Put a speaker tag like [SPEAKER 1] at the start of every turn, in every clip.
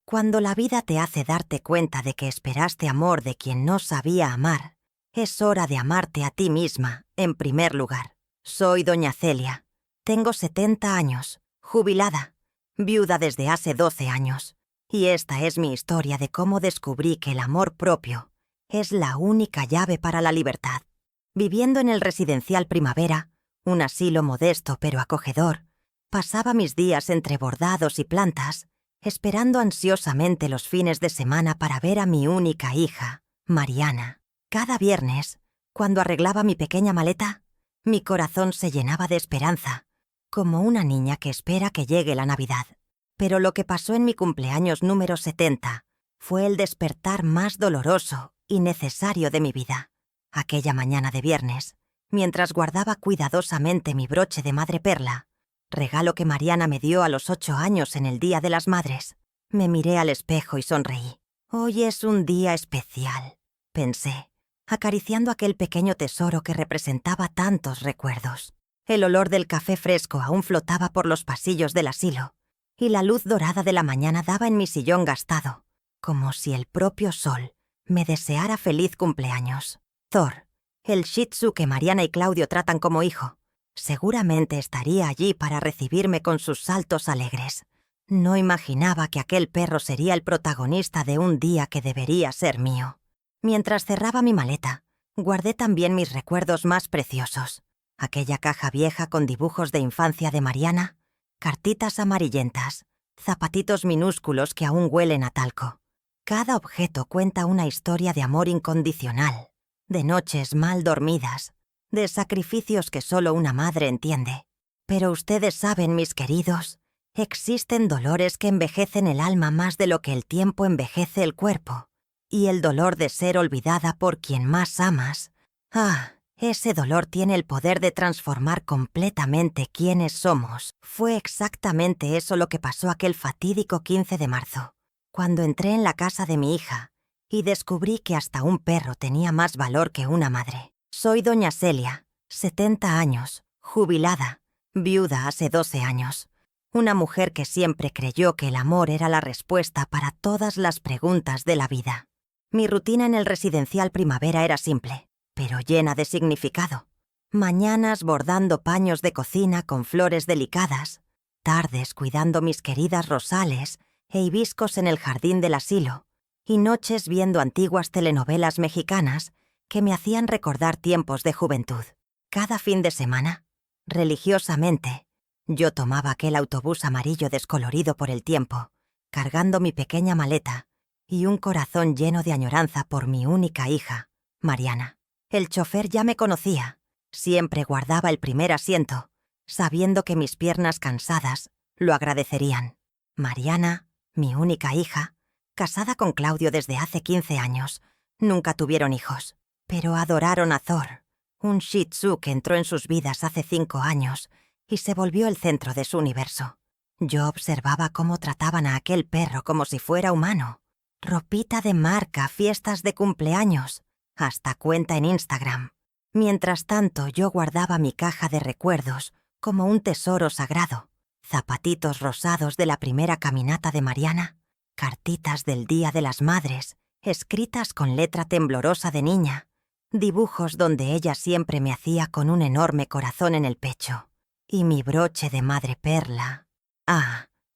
[SPEAKER 1] Cuando la vida te hace darte cuenta de que esperaste amor de quien no sabía amar, es hora de amarte a ti misma, en primer lugar. Soy doña Celia. Tengo 70 años, jubilada, viuda desde hace 12 años. Y esta es mi historia de cómo descubrí que el amor propio es la única llave para la libertad. Viviendo en el residencial Primavera, un asilo modesto pero acogedor, pasaba mis días entre bordados y plantas, esperando ansiosamente los fines de semana para ver a mi única hija, Mariana. Cada viernes, cuando arreglaba mi pequeña maleta, mi corazón se llenaba de esperanza, como una niña que espera que llegue la Navidad. Pero lo que pasó en mi cumpleaños número 70 fue el despertar más doloroso y necesario de mi vida. Aquella mañana de viernes, mientras guardaba cuidadosamente mi broche de madreperla, regalo que Mariana me dio a los 8 años en el Día de las Madres, me miré al espejo y sonreí. Hoy es un día especial, pensé, acariciando aquel pequeño tesoro que representaba tantos recuerdos. El olor del café fresco aún flotaba por los pasillos del asilo, y la luz dorada de la mañana daba en mi sillón gastado, como si el propio sol me deseara feliz cumpleaños. Thor, el Shih Tzu que Mariana y Claudio tratan como hijo, seguramente estaría allí para recibirme con sus saltos alegres. No imaginaba que aquel perro sería el protagonista de un día que debería ser mío. Mientras cerraba mi maleta, guardé también mis recuerdos más preciosos. Aquella caja vieja con dibujos de infancia de Mariana, cartitas amarillentas, zapatitos minúsculos que aún huelen a talco. Cada objeto cuenta una historia de amor incondicional, de noches mal dormidas, de sacrificios que solo una madre entiende. Pero ustedes saben, mis queridos, existen dolores que envejecen el alma más de lo que el tiempo envejece el cuerpo. Y el dolor de ser olvidada por quien más amas, ese dolor tiene el poder de transformar completamente quiénes somos. Fue exactamente eso lo que pasó aquel fatídico 15 de marzo, cuando entré en la casa de mi hija y descubrí que hasta un perro tenía más valor que una madre. Soy doña Celia, 70 años, jubilada, viuda hace 12 años. Una mujer que siempre creyó que el amor era la respuesta para todas las preguntas de la vida. Mi rutina en el residencial Primavera era simple, pero llena de significado. Mañanas bordando paños de cocina con flores delicadas, tardes cuidando mis queridas rosales e hibiscos en el jardín del asilo, y noches viendo antiguas telenovelas mexicanas que me hacían recordar tiempos de juventud. Cada fin de semana, religiosamente, yo tomaba aquel autobús amarillo descolorido por el tiempo, cargando mi pequeña maleta y un corazón lleno de añoranza por mi única hija, Mariana. El chofer ya me conocía, siempre guardaba el primer asiento, sabiendo que mis piernas cansadas lo agradecerían. Mariana, mi única hija, casada con Claudio desde hace 15 años, nunca tuvieron hijos, pero adoraron a Thor, un Shih Tzu que entró en sus vidas hace 5 años y se volvió el centro de su universo. Yo observaba cómo trataban a aquel perro como si fuera humano. Ropita de marca, fiestas de cumpleaños, hasta cuenta en Instagram. Mientras tanto, yo guardaba mi caja de recuerdos como un tesoro sagrado. Zapatitos rosados de la primera caminata de Mariana, cartitas del Día de las Madres, escritas con letra temblorosa de niña, dibujos donde ella siempre me hacía con un enorme corazón en el pecho, y mi broche de madreperla.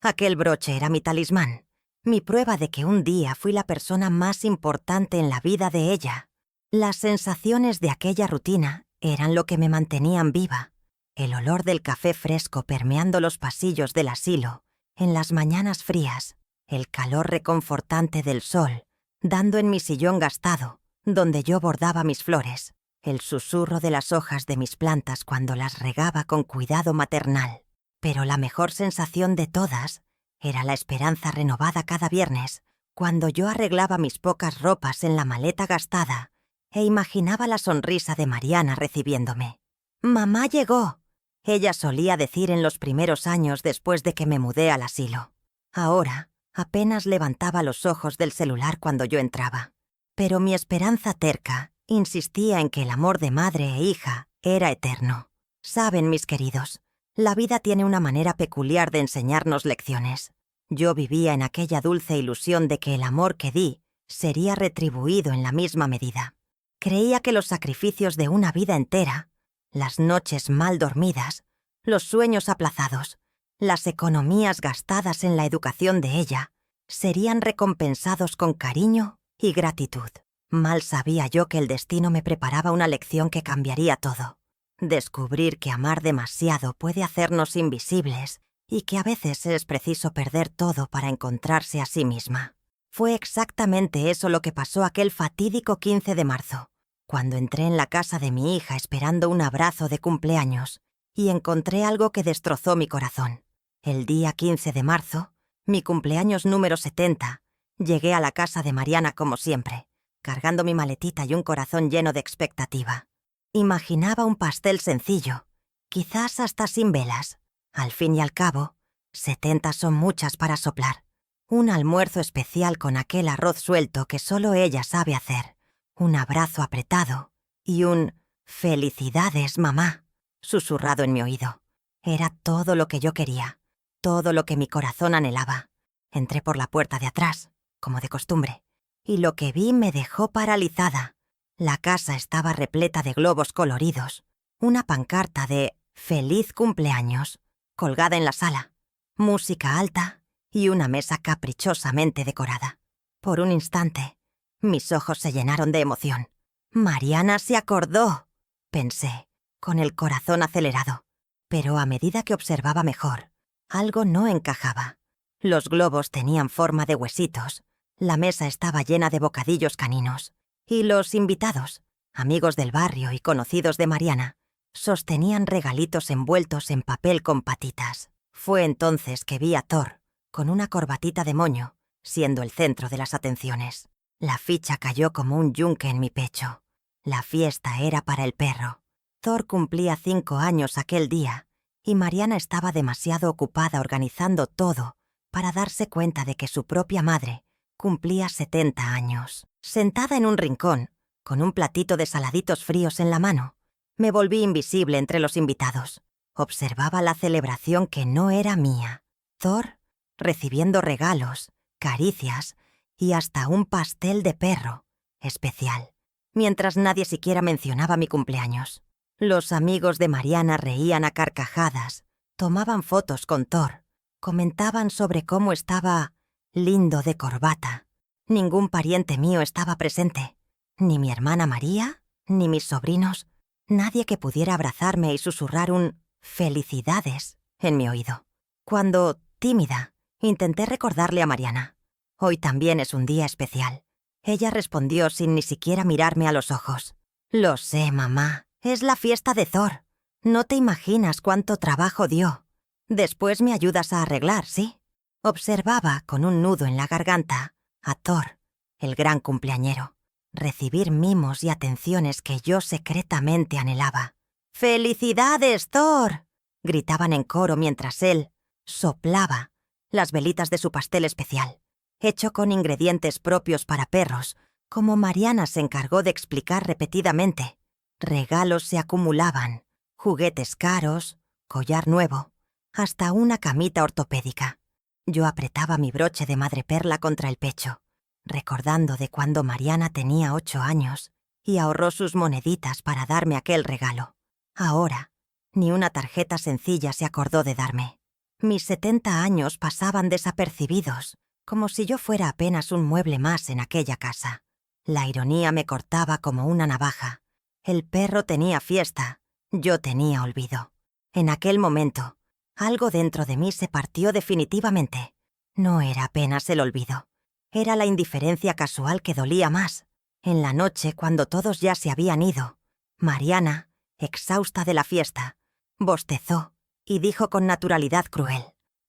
[SPEAKER 1] Aquel broche era mi talismán, mi prueba de que un día fui la persona más importante en la vida de ella. Las sensaciones de aquella rutina eran lo que me mantenían viva. El olor del café fresco permeando los pasillos del asilo, en las mañanas frías, el calor reconfortante del sol, dando en mi sillón gastado, donde yo bordaba mis flores, el susurro de las hojas de mis plantas cuando las regaba con cuidado maternal. Pero la mejor sensación de todas era la esperanza renovada cada viernes, cuando yo arreglaba mis pocas ropas en la maleta gastada e imaginaba la sonrisa de Mariana recibiéndome. «Mamá llegó», ella solía decir en los primeros años después de que me mudé al asilo. Ahora, apenas levantaba los ojos del celular cuando yo entraba. Pero mi esperanza terca insistía en que el amor de madre e hija era eterno. Saben, mis queridos, la vida tiene una manera peculiar de enseñarnos lecciones. Yo vivía en aquella dulce ilusión de que el amor que di sería retribuido en la misma medida. Creía que los sacrificios de una vida entera, las noches mal dormidas, los sueños aplazados, las economías gastadas en la educación de ella, serían recompensados con cariño y gratitud. Mal sabía yo que el destino me preparaba una lección que cambiaría todo. Descubrir que amar demasiado puede hacernos invisibles y que a veces es preciso perder todo para encontrarse a sí misma. Fue exactamente eso lo que pasó aquel fatídico 15 de marzo, cuando entré en la casa de mi hija esperando un abrazo de cumpleaños y encontré algo que destrozó mi corazón. El día 15 de marzo, mi cumpleaños número 70, llegué a la casa de Mariana como siempre, cargando mi maletita y un corazón lleno de expectativa. Imaginaba un pastel sencillo, quizás hasta sin velas. Al fin y al cabo, 70 son muchas para soplar. Un almuerzo especial con aquel arroz suelto que solo ella sabe hacer, un abrazo apretado y un «Felicidades, mamá», susurrado en mi oído. Era todo lo que yo quería, todo lo que mi corazón anhelaba. Entré por la puerta de atrás, como de costumbre, y lo que vi me dejó paralizada. La casa estaba repleta de globos coloridos, una pancarta de «Feliz cumpleaños» colgada en la sala, música alta y una mesa caprichosamente decorada. Por un instante, mis ojos se llenaron de emoción. «Mariana se acordó», pensé, con el corazón acelerado. Pero a medida que observaba mejor, algo no encajaba. Los globos tenían forma de huesitos, la mesa estaba llena de bocadillos caninos, y los invitados, amigos del barrio y conocidos de Mariana, sostenían regalitos envueltos en papel con patitas. Fue entonces que vi a Thor, con una corbatita de moño, siendo el centro de las atenciones. La ficha cayó como un yunque en mi pecho. La fiesta era para el perro. Thor cumplía 5 años aquel día, y Mariana estaba demasiado ocupada organizando todo para darse cuenta de que su propia madre cumplía 70 años. Sentada en un rincón, con un platito de saladitos fríos en la mano, me volví invisible entre los invitados. Observaba la celebración que no era mía. Thor recibiendo regalos, caricias y hasta un pastel de perro especial, mientras nadie siquiera mencionaba mi cumpleaños. Los amigos de Mariana reían a carcajadas, tomaban fotos con Thor, comentaban sobre cómo estaba lindo de corbata. Ningún pariente mío estaba presente, ni mi hermana María, ni mis sobrinos, nadie que pudiera abrazarme y susurrar un «Felicidades» en mi oído. Cuando, tímida, intenté recordarle a Mariana: «Hoy también es un día especial». Ella respondió sin ni siquiera mirarme a los ojos: «Lo sé, mamá, es la fiesta de Thor. No te imaginas cuánto trabajo dio. Después me ayudas a arreglar, ¿sí?» Observaba, con un nudo en la garganta, a Thor, el gran cumpleañero, recibir mimos y atenciones que yo secretamente anhelaba. «¡Felicidades, Thor!», gritaban en coro mientras él soplaba las velitas de su pastel especial, hecho con ingredientes propios para perros, como Mariana se encargó de explicar repetidamente. Regalos se acumulaban, juguetes caros, collar nuevo, hasta una camita ortopédica. Yo apretaba mi broche de madreperla contra el pecho, recordando de cuando Mariana tenía 8 años y ahorró sus moneditas para darme aquel regalo. Ahora, ni una tarjeta sencilla se acordó de darme. Mis 70 años pasaban desapercibidos, como si yo fuera apenas un mueble más en aquella casa. La ironía me cortaba como una navaja. El perro tenía fiesta, yo tenía olvido. En aquel momento, algo dentro de mí se partió definitivamente. No era apenas el olvido. Era la indiferencia casual que dolía más. En la noche, cuando todos ya se habían ido, Mariana, exhausta de la fiesta, bostezó y dijo con naturalidad cruel: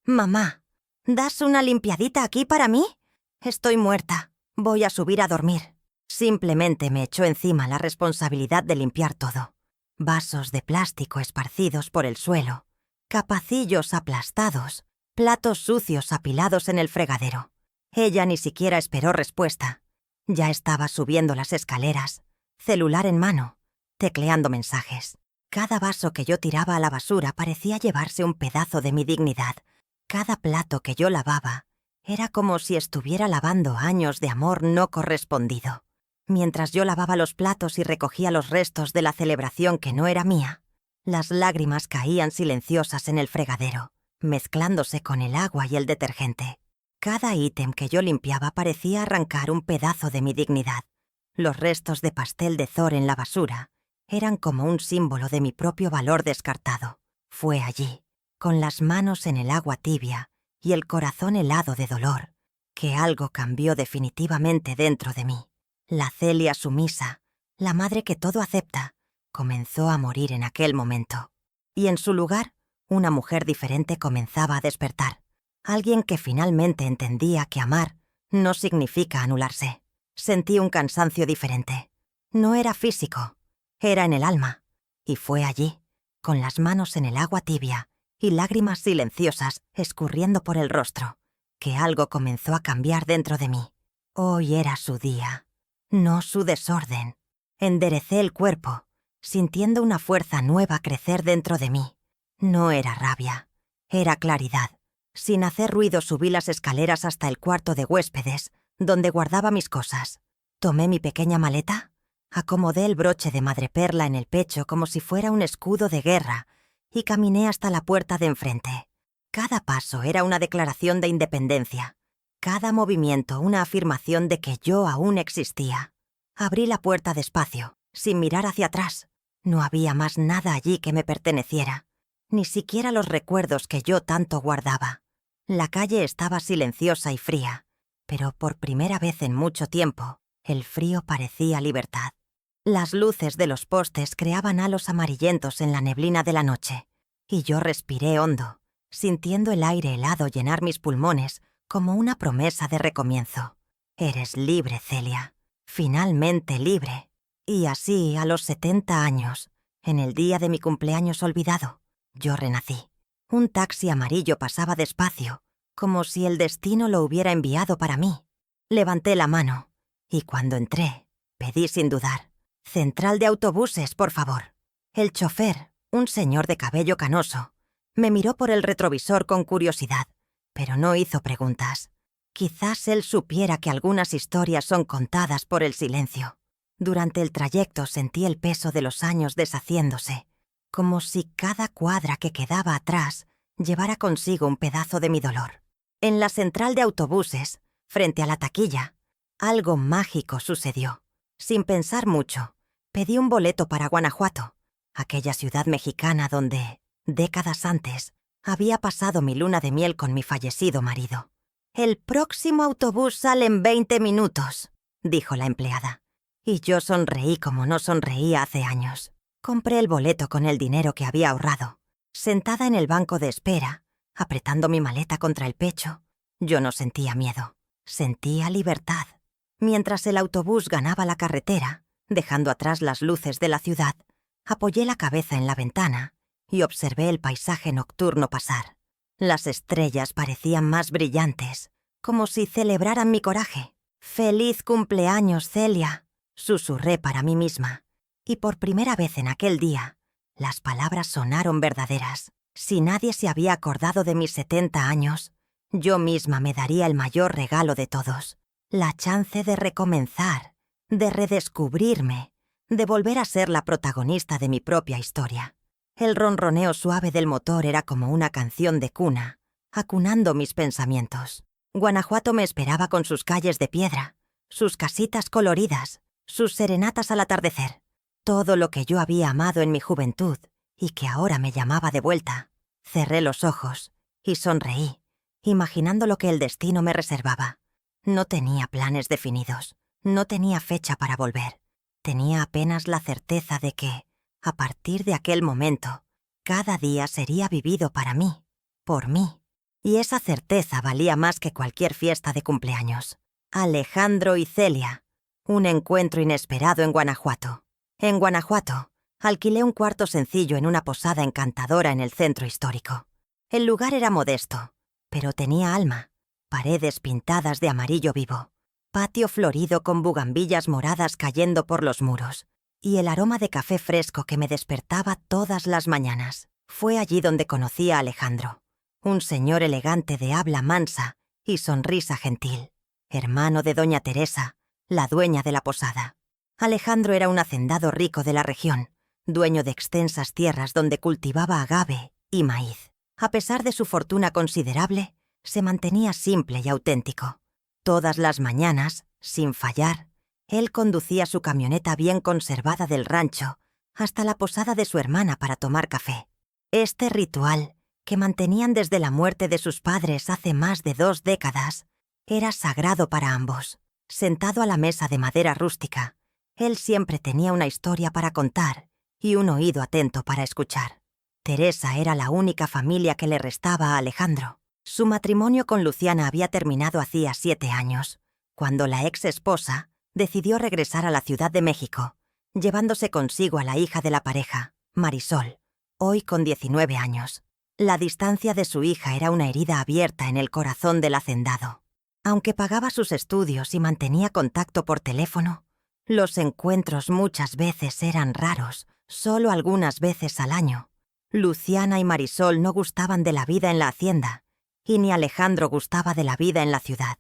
[SPEAKER 1] «Mamá, ¿das una limpiadita aquí para mí? Estoy muerta, voy a subir a dormir». Simplemente me echó encima la responsabilidad de limpiar todo. Vasos de plástico esparcidos por el suelo, capacillos aplastados, platos sucios apilados en el fregadero. Ella ni siquiera esperó respuesta. Ya estaba subiendo las escaleras, celular en mano, tecleando mensajes. Cada vaso que yo tiraba a la basura parecía llevarse un pedazo de mi dignidad. Cada plato que yo lavaba Era como si estuviera lavando años de amor no correspondido. Mientras yo lavaba los platos y recogía los restos de la celebración que no era mía, las lágrimas caían silenciosas en el fregadero, mezclándose con el agua y el detergente. Cada ítem que yo limpiaba parecía arrancar un pedazo de mi dignidad. Los restos de pastel de Thor en la basura eran como un símbolo de mi propio valor descartado. Fue allí, con las manos en el agua tibia y el corazón helado de dolor, que algo cambió definitivamente dentro de mí. La Celia sumisa, la madre que todo acepta, comenzó a morir en aquel momento. Y en su lugar, una mujer diferente comenzaba a despertar. Alguien que finalmente entendía que amar no significa anularse. Sentí un cansancio diferente. No era físico, era en el alma. Y fue allí, con las manos en el agua tibia y lágrimas silenciosas escurriendo por el rostro, que algo comenzó a cambiar dentro de mí. Hoy era su día, no su desorden. Enderecé el cuerpo, sintiendo una fuerza nueva crecer dentro de mí. No era rabia, era claridad. Sin hacer ruido subí las escaleras hasta el cuarto de huéspedes, donde guardaba mis cosas. Tomé mi pequeña maleta, acomodé el broche de madreperla en el pecho como si fuera un escudo de guerra y caminé hasta la puerta de enfrente. Cada paso era una declaración de independencia, cada movimiento una afirmación de que yo aún existía. Abrí la puerta despacio, sin mirar hacia atrás. No había más nada allí que me perteneciera, ni siquiera los recuerdos que yo tanto guardaba. La calle estaba silenciosa y fría, pero por primera vez en mucho tiempo, el frío parecía libertad. Las luces de los postes creaban halos amarillentos en la neblina de la noche, y yo respiré hondo, sintiendo el aire helado llenar mis pulmones como una promesa de recomienzo. Eres libre, Celia, finalmente libre. Y así, a los 70 años, en el día de mi cumpleaños olvidado, yo renací. Un taxi amarillo pasaba despacio, como si el destino lo hubiera enviado para mí. Levanté la mano, y cuando entré, pedí sin dudar: «Central de autobuses, por favor». El chofer, un señor de cabello canoso, me miró por el retrovisor con curiosidad, pero no hizo preguntas. Quizás él supiera que algunas historias son contadas por el silencio. Durante el trayecto sentí el peso de los años deshaciéndose, como si cada cuadra que quedaba atrás llevara consigo un pedazo de mi dolor. En la central de autobuses, frente a la taquilla, algo mágico sucedió. Sin pensar mucho, pedí un boleto para Guanajuato, aquella ciudad mexicana donde, décadas antes, había pasado mi luna de miel con mi fallecido marido. «El próximo autobús sale en 20 minutos», dijo la empleada. Y yo sonreí como no sonreía hace años. Compré el boleto con el dinero que había ahorrado. Sentada en el banco de espera, apretando mi maleta contra el pecho, yo no sentía miedo, sentía libertad. Mientras el autobús ganaba la carretera, dejando atrás las luces de la ciudad, apoyé la cabeza en la ventana y observé el paisaje nocturno pasar. Las estrellas parecían más brillantes, como si celebraran mi coraje. «¡Feliz cumpleaños, Celia!», susurré para mí misma. Y por primera vez en aquel día, las palabras sonaron verdaderas. Si nadie se había acordado de mis 70 años, yo misma me daría el mayor regalo de todos: la chance de recomenzar, de redescubrirme, de volver a ser la protagonista de mi propia historia. El ronroneo suave del motor era como una canción de cuna, acunando mis pensamientos. Guanajuato me esperaba con sus calles de piedra, sus casitas coloridas, sus serenatas al atardecer. Todo lo que yo había amado en mi juventud y que ahora me llamaba de vuelta. Cerré los ojos y sonreí, imaginando lo que el destino me reservaba. No tenía planes definidos, no tenía fecha para volver. Tenía apenas la certeza de que, a partir de aquel momento, cada día sería vivido para mí, por mí. Y esa certeza valía más que cualquier fiesta de cumpleaños. Alejandro y Celia, un encuentro inesperado en Guanajuato. En Guanajuato, alquilé un cuarto sencillo en una posada encantadora en el centro histórico. El lugar era modesto, pero tenía alma. Paredes pintadas de amarillo vivo, patio florido con bugambillas moradas cayendo por los muros, y el aroma de café fresco que me despertaba todas las mañanas. Fue allí donde conocí a Alejandro, un señor elegante de habla mansa y sonrisa gentil, hermano de doña Teresa, la dueña de la posada. Alejandro era un hacendado rico de la región, dueño de extensas tierras donde cultivaba agave y maíz. A pesar de su fortuna considerable, se mantenía simple y auténtico. Todas las mañanas, sin fallar, él conducía su camioneta bien conservada del rancho hasta la posada de su hermana para tomar café. Este ritual, que mantenían desde la muerte de sus padres hace más de 2 décadas, era sagrado para ambos. Sentado a la mesa de madera rústica, él siempre tenía una historia para contar y un oído atento para escuchar. Teresa era la única familia que le restaba a Alejandro. Su matrimonio con Luciana había terminado hacía 7 años, cuando la ex esposa decidió regresar a la Ciudad de México, llevándose consigo a la hija de la pareja, Marisol, hoy con 19 años. La distancia de su hija era una herida abierta en el corazón del hacendado. Aunque pagaba sus estudios y mantenía contacto por teléfono, los encuentros muchas veces eran raros, solo algunas veces al año. Luciana y Marisol no gustaban de la vida en la hacienda, y ni Alejandro gustaba de la vida en la ciudad.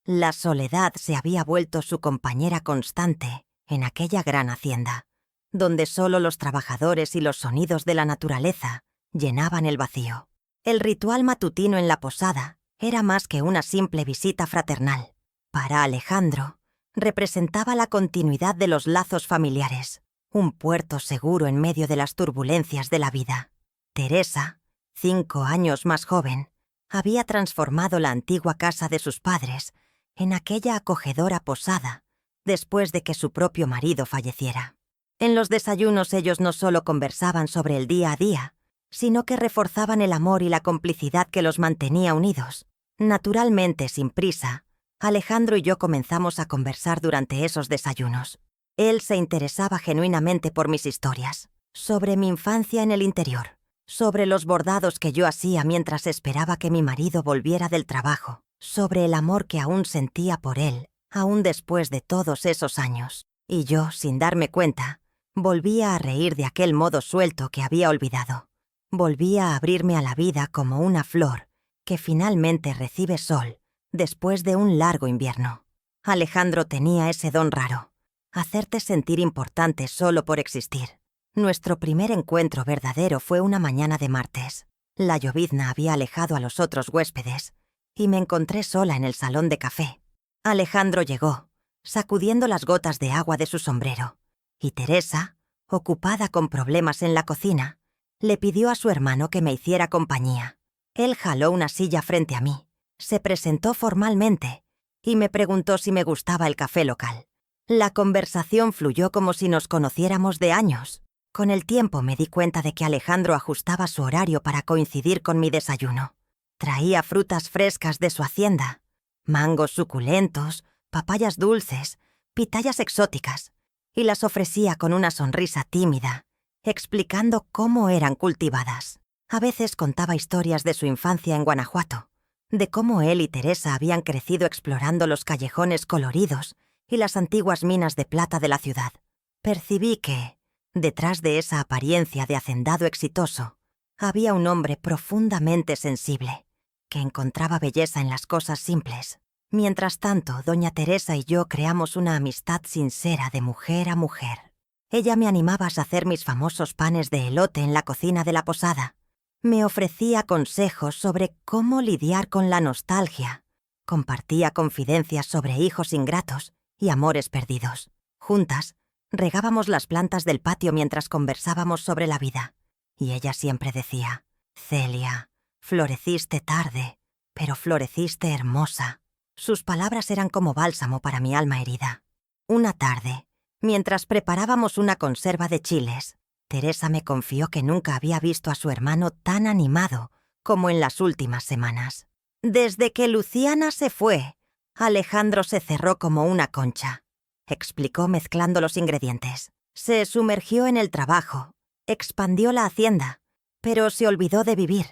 [SPEAKER 1] La soledad se había vuelto su compañera constante en aquella gran hacienda, donde solo los trabajadores y los sonidos de la naturaleza llenaban el vacío. El ritual matutino en la posada era más que una simple visita fraternal. Para Alejandro, representaba la continuidad de los lazos familiares, un puerto seguro en medio de las turbulencias de la vida. Teresa, 5 años más joven, había transformado la antigua casa de sus padres en aquella acogedora posada después de que su propio marido falleciera. En los desayunos ellos no solo conversaban sobre el día a día, sino que reforzaban el amor y la complicidad que los mantenía unidos. Naturalmente, sin prisa, Alejandro y yo comenzamos a conversar durante esos desayunos. Él se interesaba genuinamente por mis historias, sobre mi infancia en el interior, sobre los bordados que yo hacía mientras esperaba que mi marido volviera del trabajo, sobre el amor que aún sentía por él, aún después de todos esos años. Y yo, sin darme cuenta, volvía a reír de aquel modo suelto que había olvidado. Volvía a abrirme a la vida como una flor que finalmente recibe sol después de un largo invierno. Alejandro tenía ese don raro, hacerte sentir importante solo por existir. Nuestro primer encuentro verdadero fue una mañana de martes. La llovizna había alejado a los otros huéspedes y me encontré sola en el salón de café. Alejandro llegó, sacudiendo las gotas de agua de su sombrero, y Teresa, ocupada con problemas en la cocina, le pidió a su hermano que me hiciera compañía. Él jaló una silla frente a mí, se presentó formalmente y me preguntó si me gustaba el café local. La conversación fluyó como si nos conociéramos de años. Con el tiempo me di cuenta de que Alejandro ajustaba su horario para coincidir con mi desayuno. Traía frutas frescas de su hacienda, mangos suculentos, papayas dulces, pitayas exóticas, y las ofrecía con una sonrisa tímida, explicando cómo eran cultivadas. A veces contaba historias de su infancia en Guanajuato, de cómo él y Teresa habían crecido explorando los callejones coloridos y las antiguas minas de plata de la ciudad. Percibí que, detrás de esa apariencia de hacendado exitoso, había un hombre profundamente sensible, que encontraba belleza en las cosas simples. Mientras tanto, doña Teresa y yo creamos una amistad sincera de mujer a mujer. Ella me animaba a hacer mis famosos panes de elote en la cocina de la posada. Me ofrecía consejos sobre cómo lidiar con la nostalgia. Compartía confidencias sobre hijos ingratos y amores perdidos. Juntas, regábamos las plantas del patio mientras conversábamos sobre la vida. Y ella siempre decía: «Celia, floreciste tarde, pero floreciste hermosa». Sus palabras eran como bálsamo para mi alma herida. Una tarde, mientras preparábamos una conserva de chiles, Teresa me confió que nunca había visto a su hermano tan animado como en las últimas semanas. Desde que Luciana se fue, Alejandro se cerró como una concha, explicó mezclando los ingredientes. Se sumergió en el trabajo, expandió la hacienda, pero se olvidó de vivir.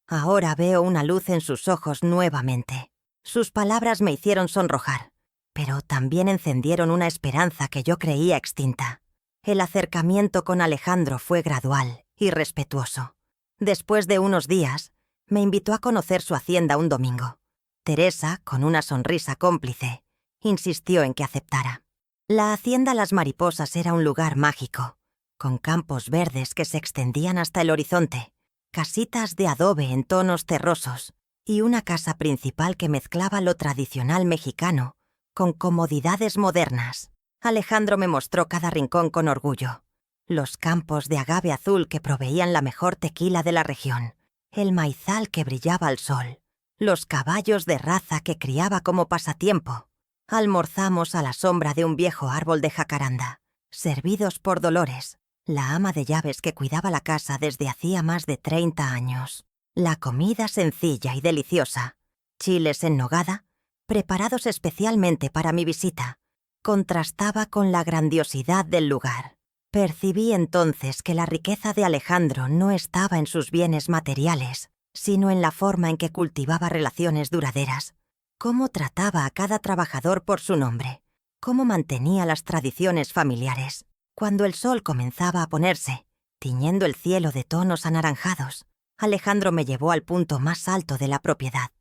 [SPEAKER 1] Ahora veo una luz en sus ojos nuevamente. Sus palabras me hicieron sonrojar, pero también encendieron una esperanza que yo creía extinta. El acercamiento con Alejandro fue gradual y respetuoso. Después de unos días, me invitó a conocer su hacienda un domingo. Teresa, con una sonrisa cómplice, insistió en que aceptara. La hacienda Las Mariposas era un lugar mágico, con campos verdes que se extendían hasta el horizonte, casitas de adobe en tonos terrosos y una casa principal que mezclaba lo tradicional mexicano con comodidades modernas. Alejandro me mostró cada rincón con orgullo. Los campos de agave azul que proveían la mejor tequila de la región, el maizal que brillaba al sol, los caballos de raza que criaba como pasatiempo. Almorzamos a la sombra de un viejo árbol de jacaranda, servidos por Dolores, la ama de llaves que cuidaba la casa desde hacía más de 30 años. La comida sencilla y deliciosa, chiles en nogada, preparados especialmente para mi visita, contrastaba con la grandiosidad del lugar. Percibí entonces que la riqueza de Alejandro no estaba en sus bienes materiales, sino en la forma en que cultivaba relaciones duraderas, cómo trataba a cada trabajador por su nombre, cómo mantenía las tradiciones familiares. Cuando el sol comenzaba a ponerse, tiñendo el cielo de tonos anaranjados, Alejandro me llevó al punto más alto de la propiedad.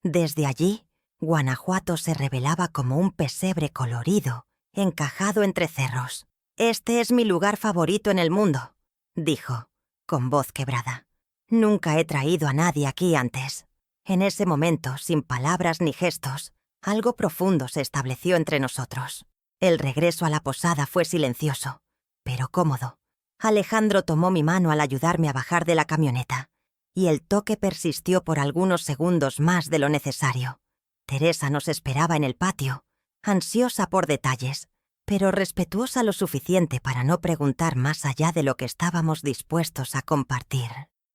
[SPEAKER 1] Desde allí, Guanajuato se revelaba como un pesebre colorido, encajado entre cerros. «Este es mi lugar favorito en el mundo», dijo, con voz quebrada. «Nunca he traído a nadie aquí antes». En ese momento, sin palabras ni gestos, algo profundo se estableció entre nosotros. El regreso a la posada fue silencioso, pero cómodo. Alejandro tomó mi mano al ayudarme a bajar de la camioneta, y el toque persistió por algunos segundos más de lo necesario. Teresa nos esperaba en el patio, ansiosa por detalles, pero respetuosa lo suficiente para no preguntar más allá de lo que estábamos dispuestos a compartir.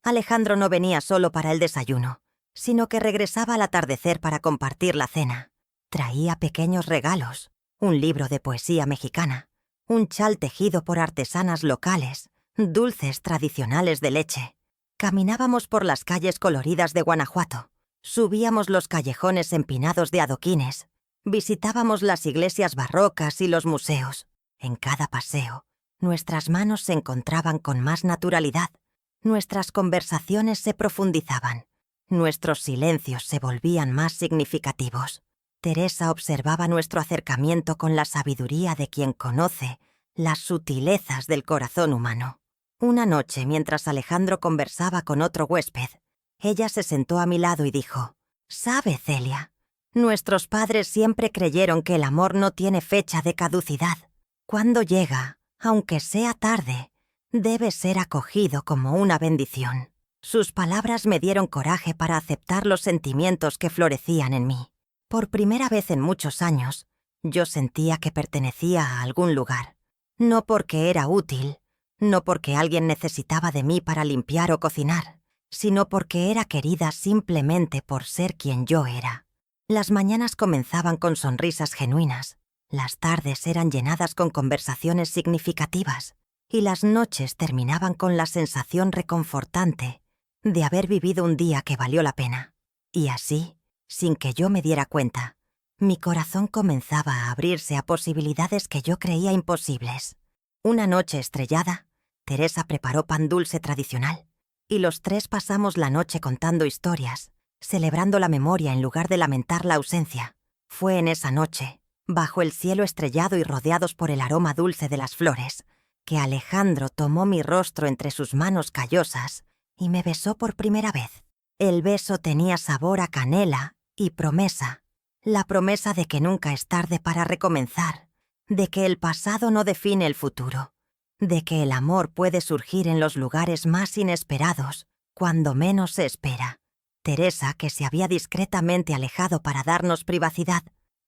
[SPEAKER 1] Alejandro no venía solo para el desayuno, sino que regresaba al atardecer para compartir la cena. Traía pequeños regalos, un libro de poesía mexicana, un chal tejido por artesanas locales, dulces tradicionales de leche. Caminábamos por las calles coloridas de Guanajuato, subíamos los callejones empinados de adoquines, visitábamos las iglesias barrocas y los museos. En cada paseo, nuestras manos se encontraban con más naturalidad, nuestras conversaciones se profundizaban, nuestros silencios se volvían más significativos. Teresa observaba nuestro acercamiento con la sabiduría de quien conoce las sutilezas del corazón humano. Una noche, mientras Alejandro conversaba con otro huésped, ella se sentó a mi lado y dijo: «¿Sabe, Celia? Nuestros padres siempre creyeron que el amor no tiene fecha de caducidad. Cuando llega, aunque sea tarde, debe ser acogido como una bendición». Sus palabras me dieron coraje para aceptar los sentimientos que florecían en mí. Por primera vez en muchos años, yo sentía que pertenecía a algún lugar. No porque era útil, no porque alguien necesitaba de mí para limpiar o cocinar, sino porque era querida simplemente por ser quien yo era. Las mañanas comenzaban con sonrisas genuinas, las tardes eran llenadas con conversaciones significativas y las noches terminaban con la sensación reconfortante de haber vivido un día que valió la pena. Y así, sin que yo me diera cuenta, mi corazón comenzaba a abrirse a posibilidades que yo creía imposibles. Una noche estrellada, Teresa preparó pan dulce tradicional, y los tres pasamos la noche contando historias, celebrando la memoria en lugar de lamentar la ausencia. Fue en esa noche, bajo el cielo estrellado y rodeados por el aroma dulce de las flores, que Alejandro tomó mi rostro entre sus manos callosas y me besó por primera vez. El beso tenía sabor a canela y promesa, la promesa de que nunca es tarde para recomenzar, de que el pasado no define el futuro, de que el amor puede surgir en los lugares más inesperados, cuando menos se espera. Teresa, que se había discretamente alejado para darnos privacidad,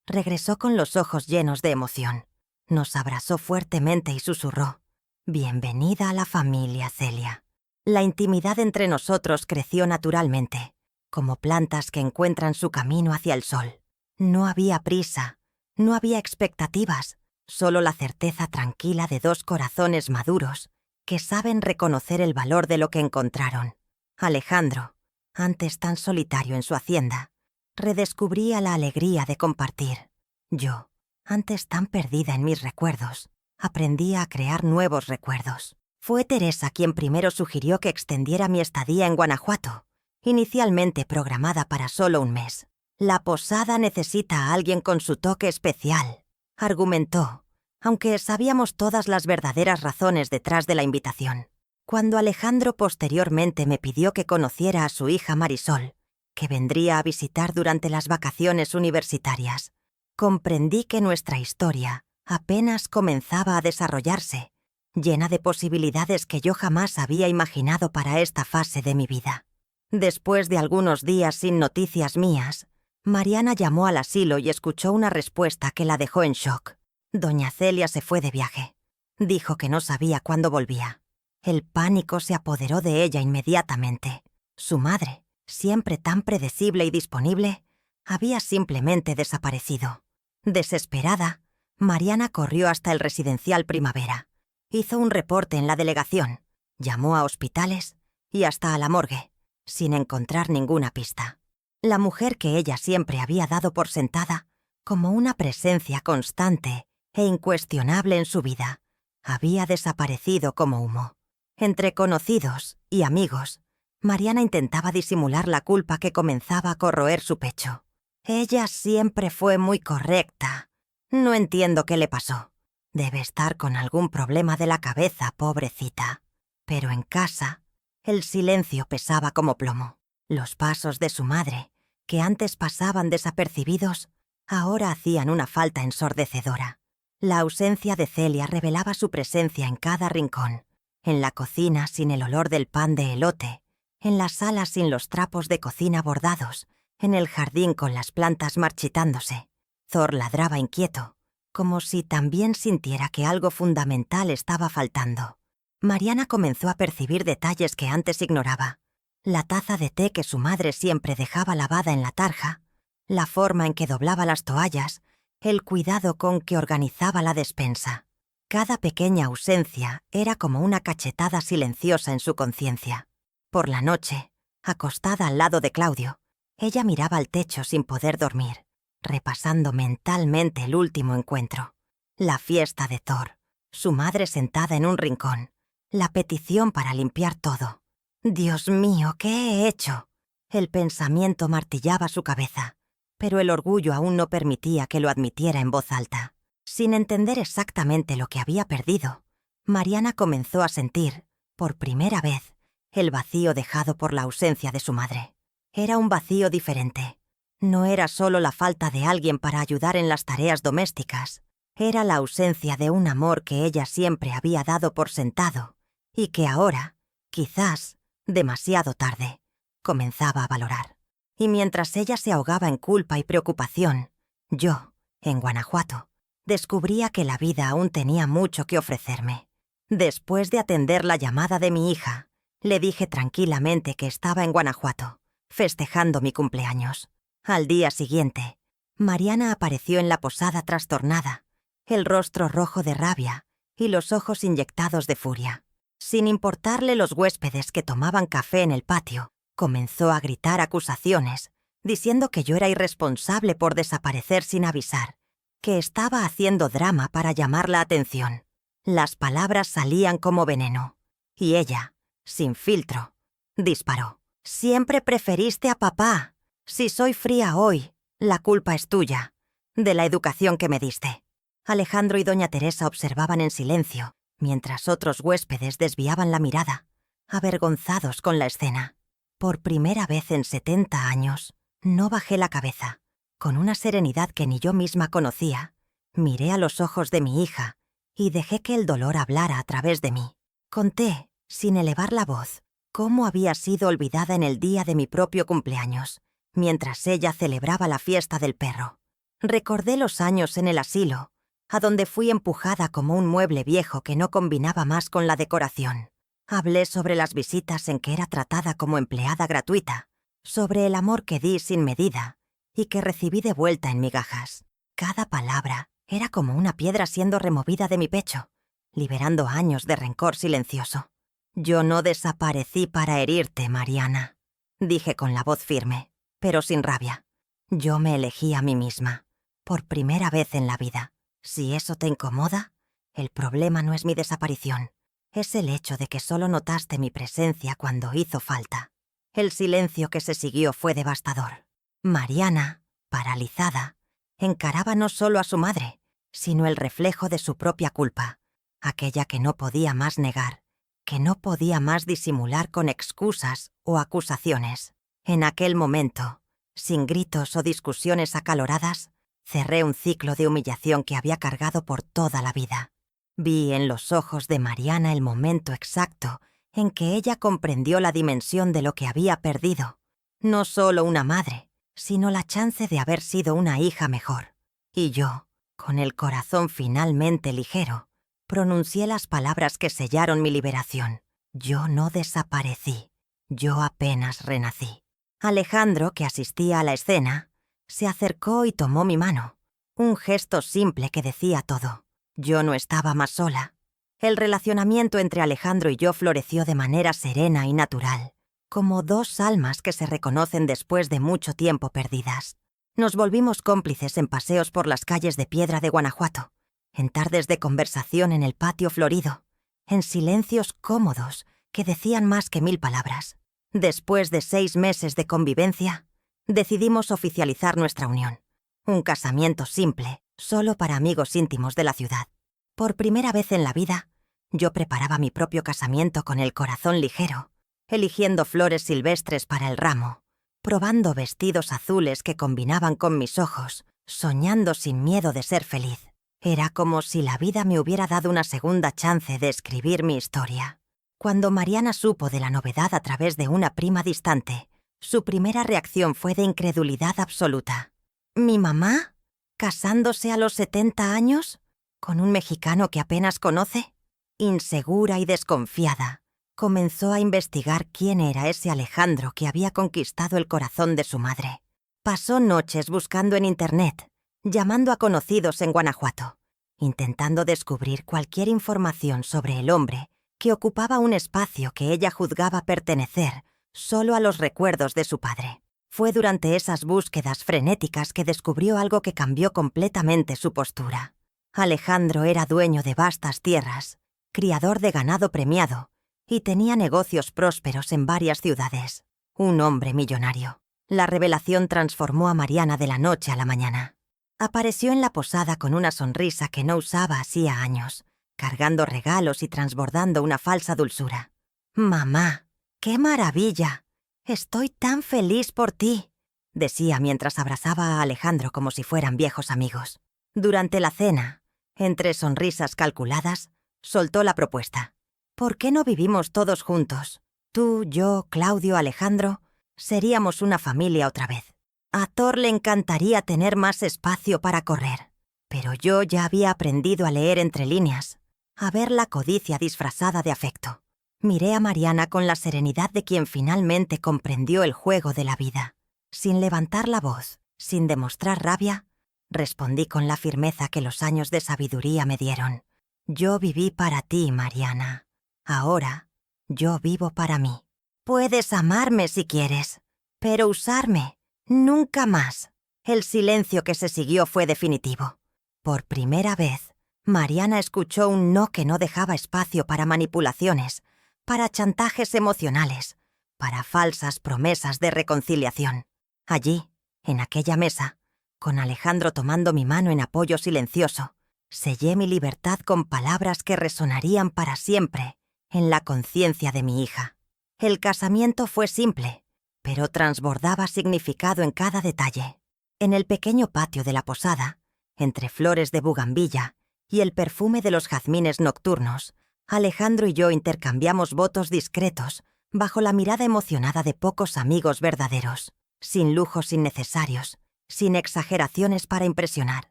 [SPEAKER 1] regresó con los ojos llenos de emoción. Nos abrazó fuertemente y susurró: «Bienvenida a la familia, Celia». La intimidad entre nosotros creció naturalmente, como plantas que encuentran su camino hacia el sol. No había prisa, no había expectativas, solo la certeza tranquila de dos corazones maduros que saben reconocer el valor de lo que encontraron. Alejandro, antes tan solitario en su hacienda, redescubría la alegría de compartir. Yo, antes tan perdida en mis recuerdos, aprendía a crear nuevos recuerdos. Fue Teresa quien primero sugirió que extendiera mi estadía en Guanajuato, inicialmente programada para solo un mes. La posada necesita a alguien con su toque especial, argumentó, aunque sabíamos todas las verdaderas razones detrás de la invitación. Cuando Alejandro posteriormente me pidió que conociera a su hija Marisol, que vendría a visitar durante las vacaciones universitarias, comprendí que nuestra historia apenas comenzaba a desarrollarse, llena de posibilidades que yo jamás había imaginado para esta fase de mi vida. Después de algunos días sin noticias mías, Mariana llamó al asilo y escuchó una respuesta que la dejó en shock. Doña Celia se fue de viaje. Dijo que no sabía cuándo volvía. El pánico se apoderó de ella inmediatamente. Su madre, siempre tan predecible y disponible, había simplemente desaparecido. Desesperada, Mariana corrió hasta el residencial Primavera. Hizo un reporte en la delegación, llamó a hospitales y hasta a la morgue, sin encontrar ninguna pista. La mujer que ella siempre había dado por sentada, como una presencia constante e incuestionable en su vida, había desaparecido como humo. Entre conocidos y amigos, Mariana intentaba disimular la culpa que comenzaba a corroer su pecho. Ella siempre fue muy correcta. No entiendo qué le pasó. Debe estar con algún problema de la cabeza, pobrecita. Pero en casa, el silencio pesaba como plomo. Los pasos de su madre, que antes pasaban desapercibidos, ahora hacían una falta ensordecedora. La ausencia de Celia revelaba su presencia en cada rincón. En la cocina sin el olor del pan de elote, en la sala sin los trapos de cocina bordados, en el jardín con las plantas marchitándose. Thor ladraba inquieto, como si también sintiera que algo fundamental estaba faltando. Mariana comenzó a percibir detalles que antes ignoraba. La taza de té que su madre siempre dejaba lavada en la tarja, la forma en que doblaba las toallas, el cuidado con que organizaba la despensa. Cada pequeña ausencia era como una cachetada silenciosa en su conciencia. Por la noche, acostada al lado de Claudio, ella miraba al techo sin poder dormir, repasando mentalmente el último encuentro. La fiesta de Thor, su madre sentada en un rincón, la petición para limpiar todo. Dios mío, ¿qué he hecho? El pensamiento martillaba su cabeza, pero el orgullo aún no permitía que lo admitiera en voz alta. Sin entender exactamente lo que había perdido, Mariana comenzó a sentir, por primera vez, el vacío dejado por la ausencia de su madre. Era un vacío diferente. No era solo la falta de alguien para ayudar en las tareas domésticas, era la ausencia de un amor que ella siempre había dado por sentado y que ahora, quizás, demasiado tarde, comenzaba a valorar. Y mientras ella se ahogaba en culpa y preocupación, yo, en Guanajuato, descubría que la vida aún tenía mucho que ofrecerme. Después de atender la llamada de mi hija, le dije tranquilamente que estaba en Guanajuato, festejando mi cumpleaños. Al día siguiente, Mariana apareció en la posada trastornada, el rostro rojo de rabia y los ojos inyectados de furia. Sin importarle los huéspedes que tomaban café en el patio, comenzó a gritar acusaciones, diciendo que yo era irresponsable por desaparecer sin avisar, que estaba haciendo drama para llamar la atención. Las palabras salían como veneno, y ella, sin filtro, disparó. «Siempre preferiste a papá. Si soy fría hoy, la culpa es tuya, de la educación que me diste». Alejandro y doña Teresa observaban en silencio, mientras otros huéspedes desviaban la mirada, avergonzados con la escena. Por primera vez en 70 años, no bajé la cabeza. Con una serenidad que ni yo misma conocía, miré a los ojos de mi hija y dejé que el dolor hablara a través de mí. Conté, sin elevar la voz, cómo había sido olvidada en el día de mi propio cumpleaños, mientras ella celebraba la fiesta del perro. Recordé los años en el asilo, a donde fui empujada como un mueble viejo que no combinaba más con la decoración. Hablé sobre las visitas en que era tratada como empleada gratuita, sobre el amor que di sin medida y que recibí de vuelta en migajas. Cada palabra era como una piedra siendo removida de mi pecho, liberando años de rencor silencioso. «Yo no desaparecí para herirte, Mariana», dije con la voz firme, pero sin rabia. «Yo me elegí a mí misma, por primera vez en la vida. Si eso te incomoda, el problema no es mi desaparición, es el hecho de que solo notaste mi presencia cuando hizo falta». El silencio que se siguió fue devastador. Mariana paralizada, encaraba no solo a su madre, sino el reflejo de su propia culpa, aquella que no podía más negar, que no podía más disimular con excusas o acusaciones. En aquel momento, sin gritos o discusiones acaloradas, cerré un ciclo de humillación que había cargado por toda la vida. Vi en los ojos de Mariana el momento exacto en que ella comprendió la dimensión de lo que había perdido. No solo una madre, sino la chance de haber sido una hija mejor. Y yo, con el corazón finalmente ligero, pronuncié las palabras que sellaron mi liberación. Yo no desaparecí. Yo apenas renací. Alejandro, que asistía a la escena, se acercó y tomó mi mano. Un gesto simple que decía todo. Yo no estaba más sola. El relacionamiento entre Alejandro y yo floreció de manera serena y natural, como dos almas que se reconocen después de mucho tiempo perdidas. Nos volvimos cómplices en paseos por las calles de piedra de Guanajuato, en tardes de conversación en el patio florido, en silencios cómodos que decían más que 1000 palabras. Después de 6 meses de convivencia, decidimos oficializar nuestra unión. Un casamiento simple, solo para amigos íntimos de la ciudad. Por primera vez en la vida, yo preparaba mi propio casamiento con el corazón ligero, eligiendo flores silvestres para el ramo, probando vestidos azules que combinaban con mis ojos, soñando sin miedo de ser feliz. Era como si la vida me hubiera dado una segunda chance de escribir mi historia. Cuando Mariana supo de la novedad a través de una prima distante, su primera reacción fue de incredulidad absoluta. ¿Mi mamá? ¿Casándose a los 70 años? ¿Con un mexicano que apenas conoce? Insegura y desconfiada, comenzó a investigar quién era ese Alejandro que había conquistado el corazón de su madre. Pasó noches buscando en Internet, llamando a conocidos en Guanajuato, intentando descubrir cualquier información sobre el hombre que ocupaba un espacio que ella juzgaba pertenecer solo a los recuerdos de su padre. Fue durante esas búsquedas frenéticas que descubrió algo que cambió completamente su postura. Alejandro era dueño de vastas tierras, criador de ganado premiado, y tenía negocios prósperos en varias ciudades. Un hombre millonario. La revelación transformó a Mariana de la noche a la mañana. Apareció en la posada con una sonrisa que no usaba hacía años, cargando regalos y transbordando una falsa dulzura. «Mamá, qué maravilla. Estoy tan feliz por ti», decía mientras abrazaba a Alejandro como si fueran viejos amigos. Durante la cena, entre sonrisas calculadas, soltó la propuesta. «¿Por qué no vivimos todos juntos? Tú, yo, Claudio, Alejandro, seríamos una familia otra vez. A Thor le encantaría tener más espacio para correr, pero yo ya había aprendido a leer entre líneas, a ver la codicia disfrazada de afecto». Miré a Mariana con la serenidad de quien finalmente comprendió el juego de la vida. Sin levantar la voz, sin demostrar rabia, respondí con la firmeza que los años de sabiduría me dieron. «Yo viví para ti, Mariana. Ahora, yo vivo para mí. Puedes amarme si quieres, pero usarme, nunca más». El silencio que se siguió fue definitivo. Por primera vez, Mariana escuchó un no que no dejaba espacio para manipulaciones, para chantajes emocionales, para falsas promesas de reconciliación. Allí, en aquella mesa, con Alejandro tomando mi mano en apoyo silencioso, sellé mi libertad con palabras que resonarían para siempre en la conciencia de mi hija. El casamiento fue simple, pero transbordaba significado en cada detalle. En el pequeño patio de la posada, entre flores de bugambilla y el perfume de los jazmines nocturnos, Alejandro y yo intercambiamos votos discretos bajo la mirada emocionada de pocos amigos verdaderos, sin lujos innecesarios, sin exageraciones para impresionar,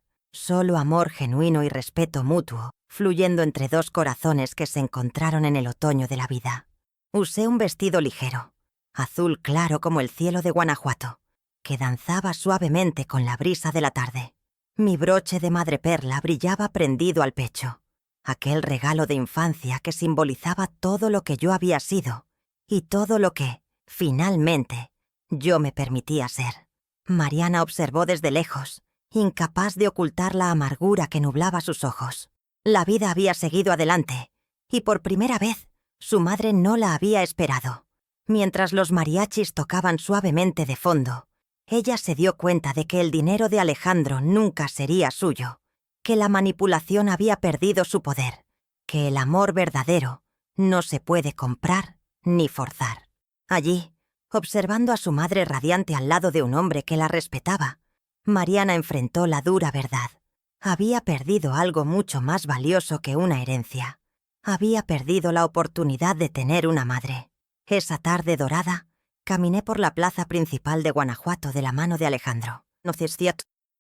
[SPEAKER 1] solo amor genuino y respeto mutuo, fluyendo entre dos corazones que se encontraron en el otoño de la vida. Usé un vestido ligero, azul claro como el cielo de Guanajuato, que danzaba suavemente con la brisa de la tarde. Mi broche de madreperla brillaba prendido al pecho, aquel regalo de infancia que simbolizaba todo lo que yo había sido y todo lo que, finalmente, yo me permitía ser. Mariana observó desde lejos, incapaz de ocultar la amargura que nublaba sus ojos. La vida había seguido adelante, y por primera vez, su madre no la había esperado. Mientras los mariachis tocaban suavemente de fondo, Ella se dio cuenta de que el dinero de Alejandro nunca sería suyo, que la manipulación había perdido su poder, que el amor verdadero no se puede comprar ni forzar. Allí, observando a su madre radiante al lado de un hombre que la respetaba, Mariana enfrentó la dura verdad. Había perdido algo mucho más valioso que una herencia. Había perdido la oportunidad de tener una madre. Esa tarde dorada, caminé por la plaza principal de Guanajuato de la mano de Alejandro.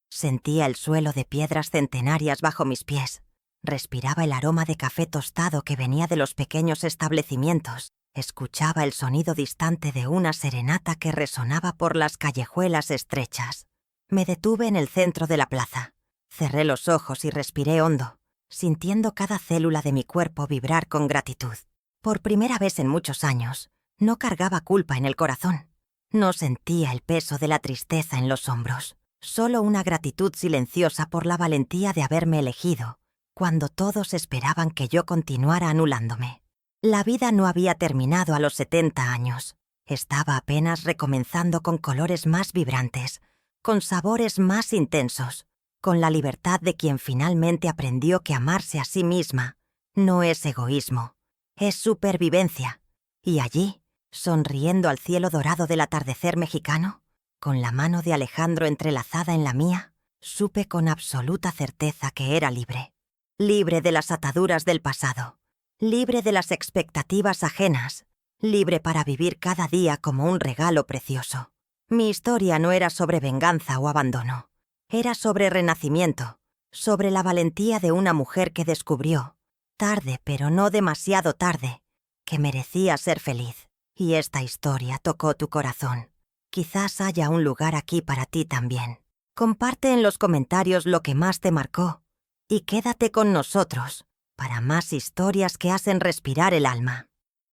[SPEAKER 1] Sentía el suelo de piedras centenarias bajo mis pies. Respiraba el aroma de café tostado que venía de los pequeños establecimientos. Escuchaba el sonido distante de una serenata que resonaba por las callejuelas estrechas. Me detuve en el centro de la plaza. Cerré los ojos y respiré hondo, sintiendo cada célula de mi cuerpo vibrar con gratitud. Por primera vez en muchos años, no cargaba culpa en el corazón. No sentía el peso de la tristeza en los hombros. Solo una gratitud silenciosa por la valentía de haberme elegido, cuando todos esperaban que yo continuara anulándome. La vida no había terminado a los 70 años. Estaba apenas recomenzando con colores más vibrantes, con sabores más intensos, con la libertad de quien finalmente aprendió que amarse a sí misma no es egoísmo, es supervivencia. Y allí, sonriendo al cielo dorado del atardecer mexicano, con la mano de Alejandro entrelazada en la mía, supe con absoluta certeza que era libre. Libre de las ataduras del pasado, libre de las expectativas ajenas, libre para vivir cada día como un regalo precioso. Mi historia no era sobre venganza o abandono. Era sobre renacimiento, sobre la valentía de una mujer que descubrió, tarde pero no demasiado tarde, que merecía ser feliz. Y esta historia tocó tu corazón. Quizás haya un lugar aquí para ti también. Comparte en los comentarios lo que más te marcó y quédate con nosotros para más historias que hacen respirar el alma.